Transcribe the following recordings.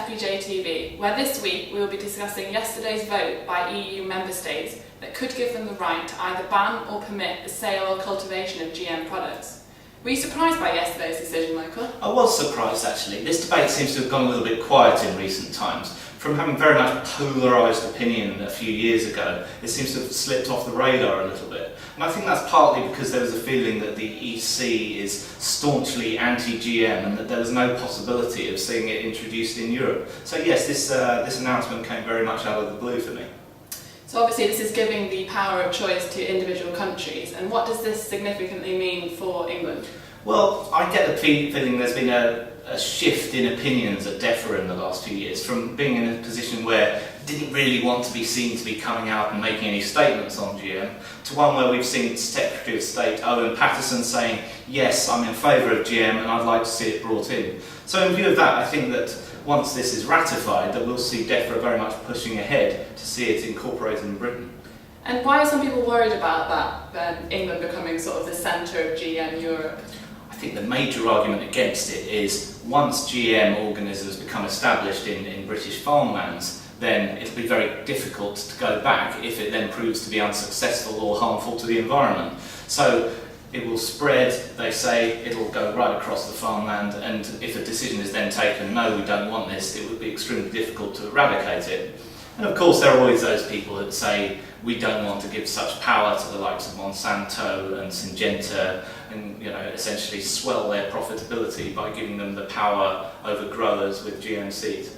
FPJ TV, where this week we will be discussing yesterday's vote by EU member states that could give them the right to either ban or permit the sale or cultivation of GM products. Were you surprised by yesterday's decision, Michael? I was surprised actually. This debate seems to have gone a little bit quiet in recent times. From having very much polarised opinion a few years ago, it seems to have slipped off the radar a little bit. And I think that's partly because there was a feeling that the EC is staunchly anti-GM and that there was no possibility of seeing it introduced in Europe. So yes, this announcement came very much out of the blue for me. So obviously this is giving the power of choice to individual countries, and what does this significantly mean for England? Well, I get the feeling there's been a shift in opinions at DEFRA in the last few years, from being in a position where it didn't really want to be seen to be coming out and making any statements on GM, to one where we've seen Secretary of State Owen Paterson saying, yes, I'm in favour of GM and I'd like to see it brought in. So in view of that, I think that once this is ratified, that we'll see DEFRA very much pushing ahead to see it incorporated in Britain. And why are some people worried about that, England becoming sort of the centre of GM Europe? I think the major argument against it is once GM organisms become established in British farmlands, then it'll be very difficult to go back if it then proves to be unsuccessful or harmful to the environment. So it will spread, they say, it'll go right across the farmland, and if a decision is then taken, no, we don't want this, it would be extremely difficult to eradicate it. And of course there are always those people that say we don't want to give such power to the likes of Monsanto and Syngenta and essentially swell their profitability by giving them the power over growers with GM seeds.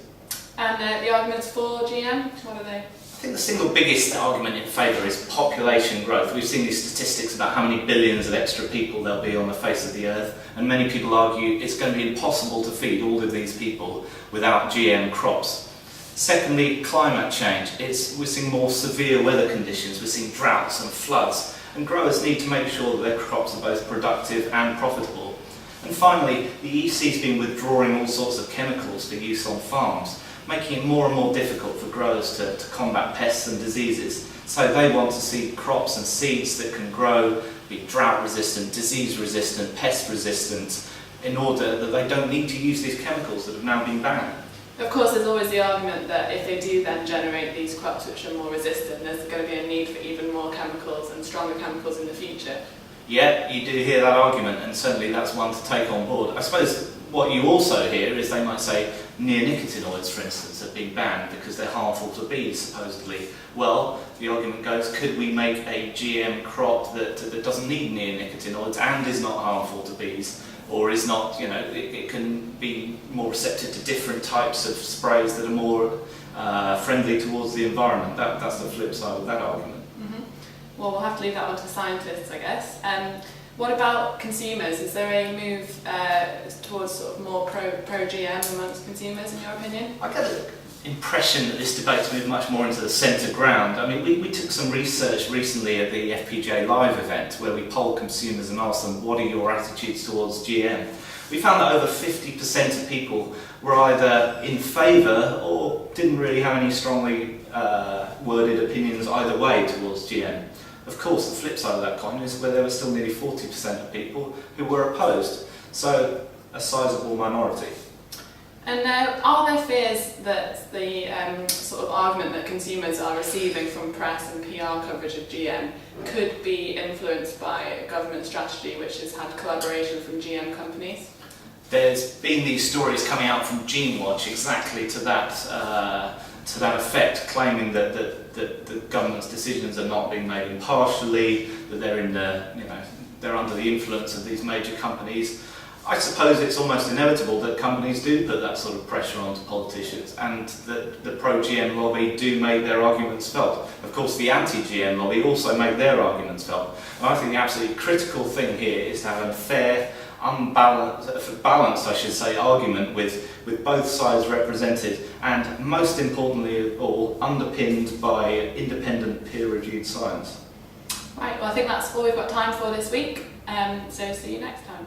And the arguments for GM, what are they? I think the single biggest argument in favour is population growth. We've seen these statistics about how many billions of extra people there'll be on the face of the earth, and many people argue it's going to be impossible to feed all of these people without GM crops. Secondly, climate change. We're seeing more severe weather conditions, we're seeing droughts and floods, and growers need to make sure that their crops are both productive and profitable. And finally, the EC's been withdrawing all sorts of chemicals for use on farms, making it more and more difficult for growers to combat pests and diseases. So they want to see crops and seeds that can grow, be drought resistant, disease resistant, pest resistant, in order that they don't need to use these chemicals that have now been banned. Of course, there's always the argument that if they do then generate these crops which are more resistant, there's going to be a need for even more chemicals and stronger chemicals in the future. Yeah, you do hear that argument, and certainly that's one to take on board. I suppose what you also hear is they might say neonicotinoids, for instance, have been banned because they're harmful to bees, supposedly. Well, the argument goes, could we make a GM crop that doesn't need neonicotinoids and is not harmful to bees? Or is not, it can be more receptive to different types of sprays that are more friendly towards the environment. That's the flip side of that argument. Mm-hmm. Well, we'll have to leave that one to scientists, I guess. What about consumers? Is there a move towards sort of more pro-GM amongst consumers, in your opinion? I get the impression that this debate's moved much more into the centre ground. I mean, we took some research recently at the FPJ Live event where we polled consumers and asked them, what are your attitudes towards GM? We found that over 50% of people were either in favour or didn't really have any strongly worded opinions either way towards GM. Of course, the flip side of that coin is where there were still nearly 40% of people who were opposed. So, a sizeable minority. And are there fears that the sort of argument that consumers are receiving from press and PR coverage of GM could be influenced by government strategy which has had collaboration from GM companies? There's been these stories coming out from GeneWatch exactly to that effect, claiming that the government's decisions are not being made impartially, that they're under the influence of these major companies. I suppose it's almost inevitable that companies do put that sort of pressure onto politicians, and that the pro-GM lobby do make their arguments felt. Of course, the anti-GM lobby also make their arguments felt. And I think the absolutely critical thing here is to have a fair, balanced, argument with both sides represented, and most importantly of all, underpinned by independent peer-reviewed science. Right, well I think that's all we've got time for this week, so see you next time.